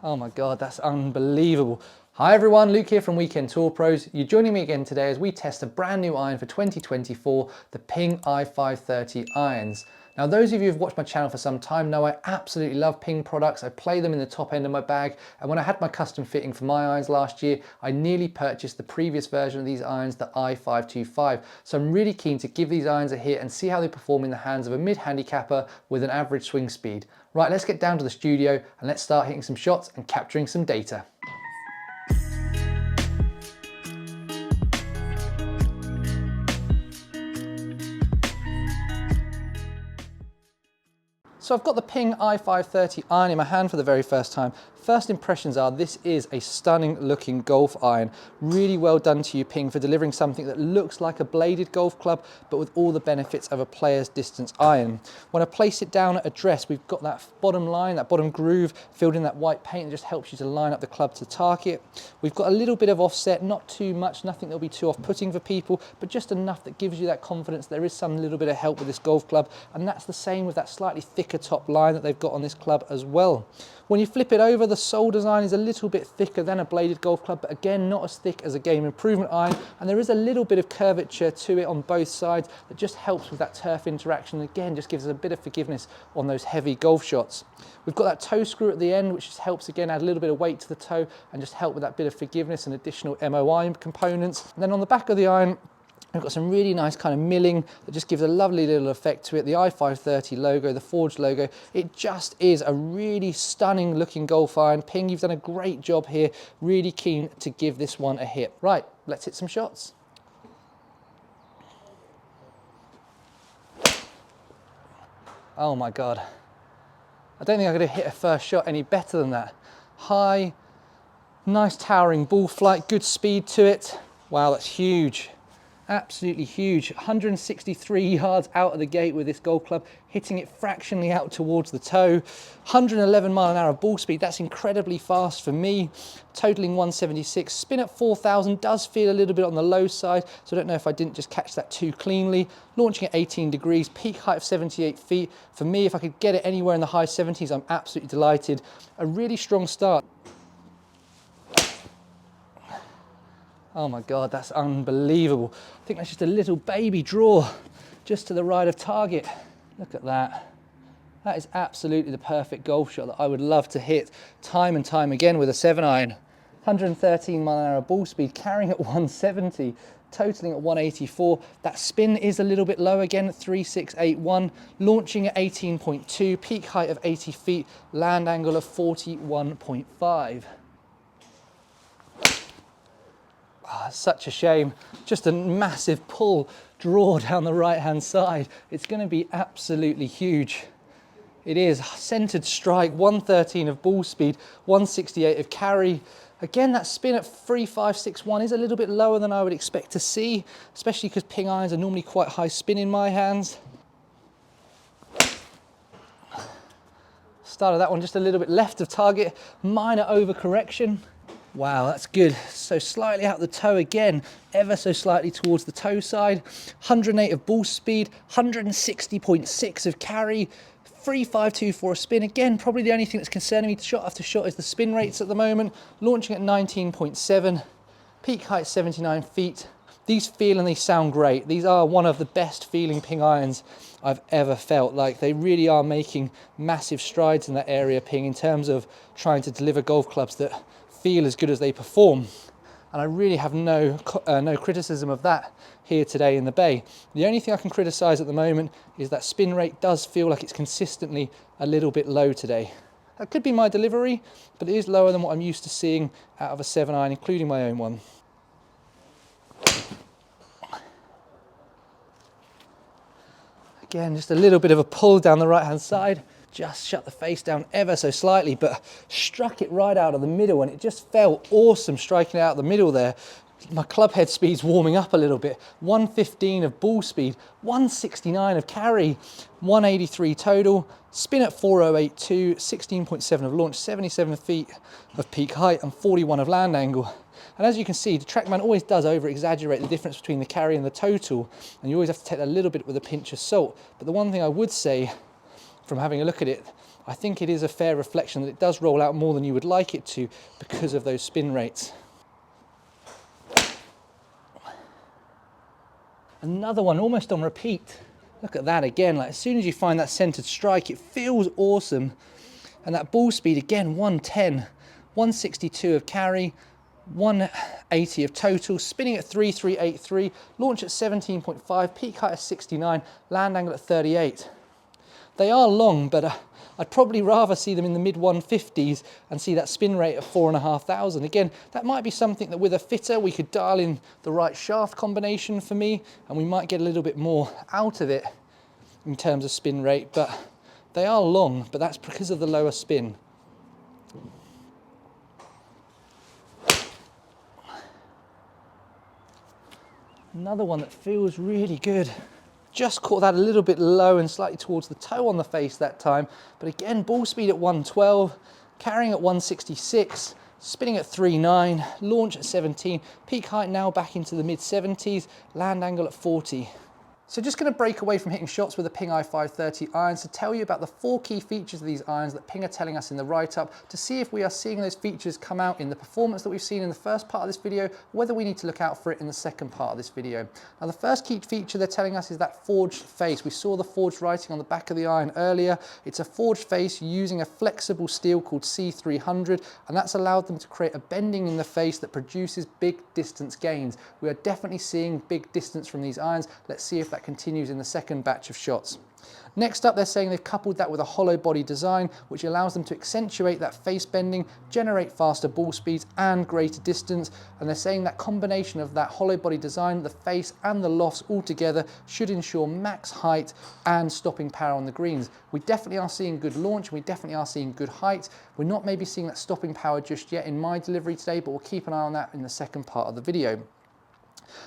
Oh my God, that's unbelievable. Hi everyone, Luke here from Weekend Tour Pros. You're joining me again today as we test a brand new iron for 2024, the Ping i530 irons. Now those of you who've watched my channel for some time know I absolutely love Ping products. I play them in the top end of my bag, and when I had my custom fitting for my irons last year, I nearly purchased the previous version of these irons, the i525. So I'm really keen to give these irons a hit and see how they perform in the hands of a mid-handicapper with an average swing speed. Right, let's get down to the studio and let's start hitting some shots and capturing some data. So I've got the Ping i530 iron in my hand for the very first time. First impressions are this is a stunning looking golf iron. Really well done to you, Ping, for delivering something that looks like a bladed golf club, but with all the benefits of a player's distance iron. When I place it down at address, we've got that bottom line, that bottom groove filled in that white paint that just helps you to line up the club to target. We've got a little bit of offset, not too much, nothing that'll be too off-putting for people, but just enough that gives you that confidence there is some little bit of help with this golf club, and that's the same with that slightly thicker top line that they've got on this club as well. When you flip it over, the sole design is a little bit thicker than a bladed golf club, but again, not as thick as a game improvement iron, and there is a little bit of curvature to it on both sides that just helps with that turf interaction. Again, just gives us a bit of forgiveness on those heavy golf shots. We've got that toe screw at the end, which just helps again add a little bit of weight to the toe and just help with that bit of forgiveness and additional MOI components. And then on the back of the iron, we've got some really nice kind of milling that just gives a lovely little effect to it. The i530 logo, the forged logo, it just is a really stunning looking golf iron. Ping, you've done a great job here. Really keen to give this one a hit. Right, let's hit some shots. Oh my God. I don't think I'm going to hit a first shot any better than that. High, nice towering ball flight, good speed to it. Wow, that's huge. Absolutely huge. 163 yards out of the gate with this golf club, hitting it fractionally out towards the toe. 111 mile an hour ball speed, that's incredibly fast for me. Totaling 176. Spin at 4,000 does feel a little bit on the low side, so I don't know if I didn't just catch that too cleanly. Launching at 18 degrees, peak height of 78 feet. For me, if I could get it anywhere in the high 70s, I'm absolutely delighted. A really strong start. Oh my God, that's unbelievable. I think that's just a little baby draw just to the right of target. Look at that. That is absolutely the perfect golf shot that I would love to hit time and time again with a 7-iron. 113 mile an hour ball speed, carrying at 170, totaling at 184. That spin is a little bit low again at 3681, launching at 18.2, peak height of 80 feet, land angle of 41.5. Oh, such a shame. Just a massive pull draw down the right hand side. It's going to be absolutely huge. It is centered strike, 113 of ball speed, 168 of carry. Again, that spin at 3561 is a little bit lower than I would expect to see, especially because Ping irons are normally quite high spin in my hands. Started that one just a little bit left of target, minor overcorrection. Wow, that's good. So slightly out the toe again, ever so slightly towards the toe side. 108 of ball speed, 160.6 of carry, 3524 a spin. Again, probably the only thing that's concerning me shot after shot is the spin rates at the moment. Launching at 19.7, peak height 79 feet. These feel and they sound great. These are one of the best feeling Ping irons I've ever felt. Like, they really are making massive strides in that area, Ping, in terms of trying to deliver golf clubs that feel as good as they perform, and I really have no criticism of that here today in the bay. The only thing I can criticize at the moment is that spin rate does feel like it's consistently a little bit low today. That could be my delivery, but it is lower than what I'm used to seeing out of a 7-iron, including my own one. Again, just a little bit of a pull down the right hand side. Just shut the face down ever so slightly, but struck it right out of the middle, and it just felt awesome striking it out of the middle there. My club head speed's warming up a little bit. 115 of ball speed, 169 of carry, 183 total, spin at 4082, 16.7 of launch, 77 feet of peak height, and 41 of land angle. And as you can see, the TrackMan always does over-exaggerate the difference between the carry and the total, and you always have to take a little bit with a pinch of salt. But the one thing I would say from having a look at it, I think it is a fair reflection that it does roll out more than you would like it to because of those spin rates. Another one almost on repeat. Look at that again, like as soon as you find that centered strike, it feels awesome. And that ball speed again, 110, 162 of carry, 180 of total, spinning at 3383, launch at 17.5, peak height of 69, land angle at 38. They are long, but I'd probably rather see them in the mid 150s and see that spin rate of 4,500. Again, that might be something that with a fitter we could dial in the right shaft combination for me, and we might get a little bit more out of it in terms of spin rate, but they are long, but that's because of the lower spin. Another one that feels really good. Just caught that a little bit low and slightly towards the toe on the face that time. But again, ball speed at 112, carrying at 166, spinning at 39, launch at 17, peak height now back into the mid 70s, land angle at 40. So just going to break away from hitting shots with the Ping i530 irons to tell you about the 4 key features of these irons that Ping are telling us in the write-up, to see if we are seeing those features come out in the performance that we've seen in the first part of this video, whether we need to look out for it in the second part of this video. Now the first key feature they're telling us is that forged face. We saw the forged writing on the back of the iron earlier. It's a forged face using a flexible steel called C300, and that's allowed them to create a bending in the face that produces big distance gains. We are definitely seeing big distance from these irons. Let's see if that continues in the second batch of shots. Next up, they're saying they've coupled that with a hollow body design, which allows them to accentuate that face bending, generate faster ball speeds and greater distance. And they're saying that combination of that hollow body design, the face and the lofts all together should ensure max height and stopping power on the greens. We definitely are seeing good launch, we definitely are seeing good height. We're not maybe seeing that stopping power just yet in my delivery today, but we'll keep an eye on that in the second part of the video.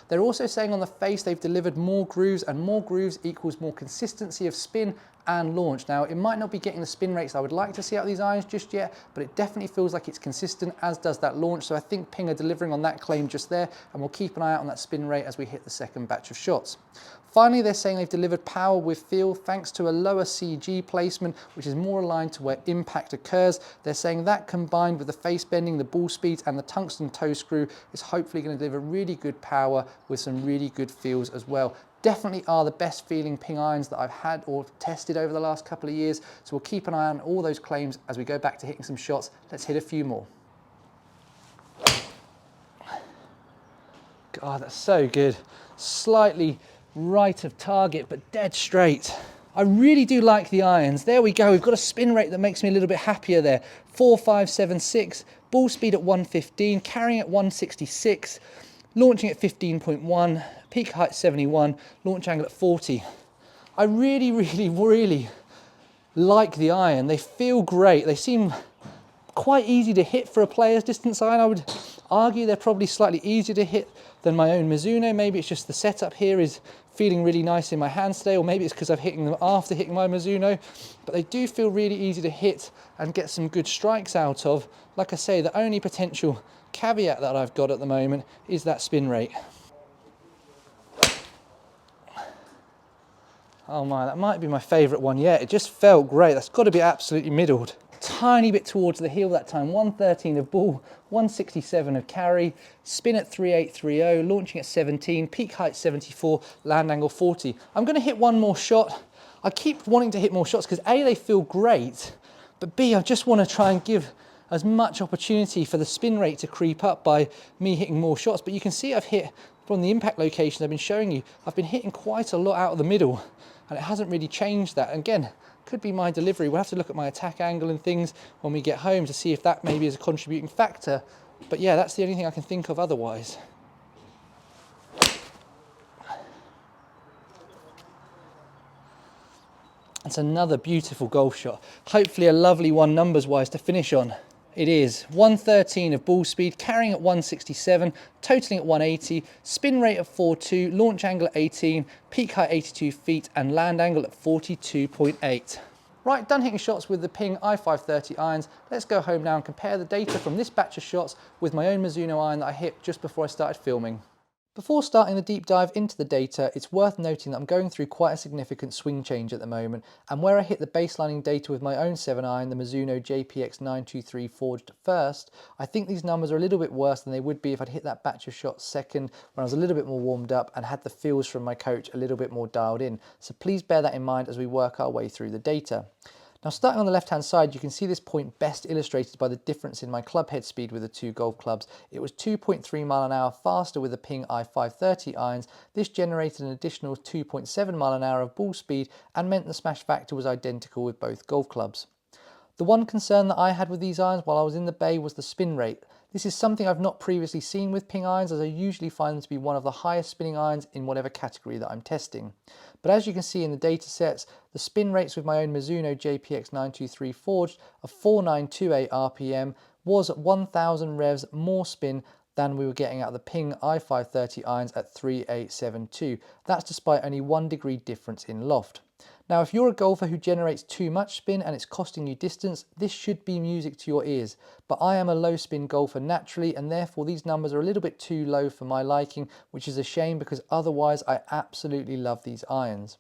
They're also saying on the face they've delivered more grooves, and more grooves equals more consistency of spin and launch. Now, it might not be getting the spin rates I would like to see out of these irons just yet, but it definitely feels like it's consistent, as does that launch. So I think Ping are delivering on that claim just there, and we'll keep an eye out on that spin rate as we hit the second batch of shots. Finally, they're saying they've delivered power with feel thanks to a lower CG placement, which is more aligned to where impact occurs. They're saying that combined with the face bending, the ball speeds and the tungsten toe screw is hopefully going to deliver really good power with some really good feels as well. Definitely are the best feeling Ping irons that I've had or tested over the last couple of years. So we'll keep an eye on all those claims as we go back to hitting some shots. Let's hit a few more. God, that's so good. Slightly right of target, but dead straight. I really do like the irons. There we go. We've got a spin rate that makes me a little bit happier there. 4,576, ball speed at 115, carrying at 166, launching at 15.1, peak height 71, launch angle at 40. I really like the iron. They feel great. They seem quite easy to hit for a player's distance iron. I would argue they're probably slightly easier to hit than my own Mizuno. Maybe it's just the setup here is feeling really nice in my hands today, or maybe it's because I've hitting them after hitting my Mizuno, but they do feel really easy to hit and get some good strikes out of. Like I say, the only potential caveat that I've got at the moment is that spin rate. Oh my, that might be my favorite one yet. It just felt great. That's got to be absolutely middled. Tiny bit towards the heel that time, 113 of ball, 167 of carry, spin at 3830, launching at 17, peak height 74, land angle 40. I'm going to hit one more shot. I keep wanting to hit more shots because A, they feel great, but B, I just want to try and give as much opportunity for the spin rate to creep up by me hitting more shots. But you can see I've hit, from the impact location I've been showing you, I've been hitting quite a lot out of the middle, and it hasn't really changed that. And again, could be my delivery. We'll have to look at my attack angle and things when we get home to see if that maybe is a contributing factor. But yeah, that's the only thing I can think of otherwise. It's another beautiful golf shot. Hopefully a lovely one numbers wise to finish on. It is 113 of ball speed, carrying at 167, totaling at 180, spin rate at 4.2, launch angle at 18, peak height 82 feet, and land angle at 42.8. Right, done hitting shots with the Ping i530 irons. Let's go home now and compare the data from this batch of shots with my own Mizuno iron that I hit just before I started filming. Before starting the deep dive into the data, it's worth noting that I'm going through quite a significant swing change at the moment, and where I hit the baselining data with my own 7-iron, the Mizuno JPX923 forged first, I think these numbers are a little bit worse than they would be if I'd hit that batch of shots second, when I was a little bit more warmed up and had the feels from my coach a little bit more dialed in. So please bear that in mind as we work our way through the data. Now, starting on the left-hand side, you can see this point best illustrated by the difference in my club head speed with the two golf clubs. It was 2.3 mile an hour faster with the Ping i530 irons. This generated an additional 2.7 mile an hour of ball speed and meant the smash factor was identical with both golf clubs. The one concern that I had with these irons while I was in the bay was the spin rate. This is something I've not previously seen with Ping irons, as I usually find them to be one of the highest spinning irons in whatever category that I'm testing. But as you can see in the data sets, the spin rates with my own Mizuno JPX923 forged of 4928 RPM was at 1000 revs more spin than we were getting out of the Ping i530 irons at 3872. That's despite only 1 degree difference in loft. Now, if you're a golfer who generates too much spin and it's costing you distance, this should be music to your ears. But I am a low spin golfer naturally, and therefore these numbers are a little bit too low for my liking, which is a shame because otherwise I absolutely love these irons.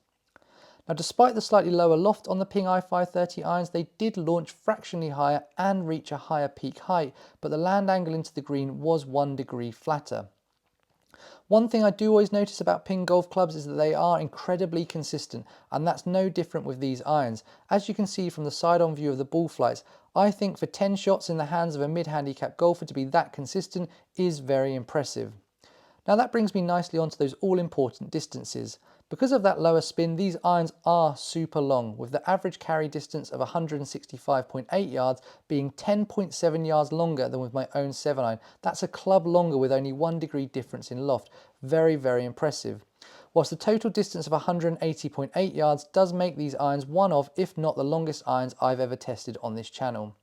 Now, despite the slightly lower loft on the Ping i530 irons, they did launch fractionally higher and reach a higher peak height, but the land angle into the green was 1 degree flatter. One thing I do always notice about Ping golf clubs is that they are incredibly consistent, and that's no different with these irons. As you can see from the side-on view of the ball flights, I think for 10 shots in the hands of a mid-handicap golfer to be that consistent is very impressive. Now that brings me nicely onto those all-important distances. Because of that lower spin, these irons are super long, with the average carry distance of 165.8 yards being 10.7 yards longer than with my own 7-iron. That's a club longer with only 1 degree difference in loft. Very, very impressive. Whilst the total distance of 180.8 yards does make these irons one of, if not the longest irons I've ever tested on this channel.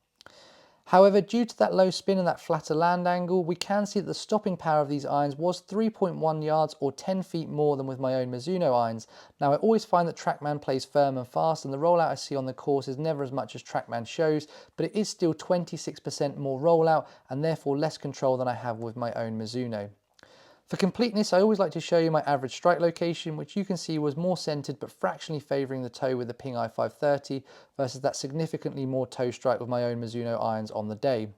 However, due to that low spin and that flatter land angle, we can see that the stopping power of these irons was 3.1 yards or 10 feet more than with my own Mizuno irons. Now, I always find that TrackMan plays firm and fast, and the rollout I see on the course is never as much as TrackMan shows, but it is still 26% more rollout and therefore less control than I have with my own Mizuno. For completeness, I always like to show you my average strike location, which you can see was more centered but fractionally favoring the toe with the Ping i530 versus that significantly more toe strike with my own Mizuno irons on the day.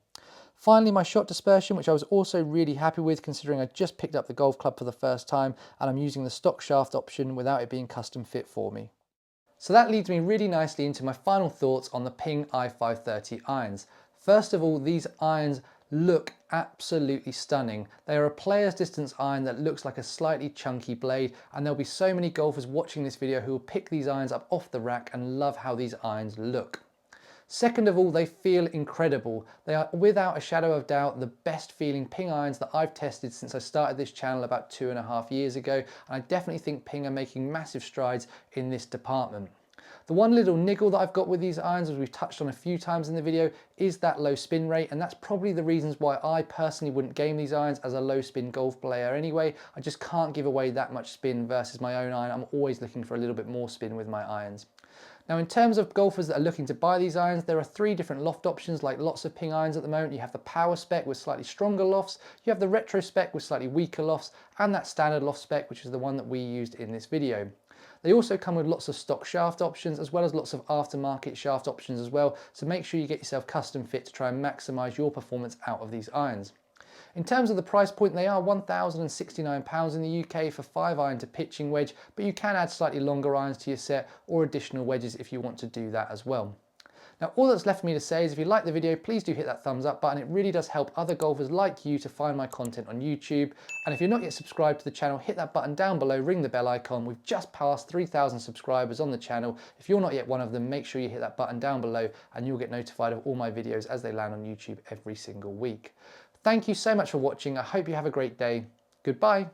Finally, my shot dispersion, which I was also really happy with considering I just picked up the golf club for the first time and I'm using the stock shaft option without it being custom fit for me. So that leads me really nicely into my final thoughts on the Ping i530 irons. First of all, these irons look absolutely stunning. They are a player's distance iron that looks like a slightly chunky blade, and there'll be so many golfers watching this video who will pick these irons up off the rack and love how these irons look. Second of all, they feel incredible. They are without a shadow of doubt the best feeling Ping irons that I've tested since I started this channel about 2.5 years ago, and I definitely think Ping are making massive strides in this department. The one little niggle that I've got with these irons, as we've touched on a few times in the video, is that low spin rate, and that's probably the reasons why I personally wouldn't game these irons as a low spin golf player anyway. I just can't give away that much spin versus my own iron. I'm always looking for a little bit more spin with my irons. Now, in terms of golfers that are looking to buy these irons, there are 3 different loft options like lots of Ping irons at the moment. You have the power spec with slightly stronger lofts, you have the retro spec with slightly weaker lofts, and that standard loft spec, which is the one that we used in this video. They also come with lots of stock shaft options as well as lots of aftermarket shaft options as well, so make sure you get yourself custom fit to try and maximise your performance out of these irons. In terms of the price point, they are £1,069 in the UK for 5-iron to pitching wedge, but you can add slightly longer irons to your set or additional wedges if you want to do that as well. Now, all that's left for me to say is if you like the video, please do hit that thumbs up button. It really does help other golfers like you to find my content on YouTube. And if you're not yet subscribed to the channel, hit that button down below, ring the bell icon. We've just passed 3,000 subscribers on the channel. If you're not yet one of them, make sure you hit that button down below and you'll get notified of all my videos as they land on YouTube every single week. Thank you so much for watching. I hope you have a great day. Goodbye.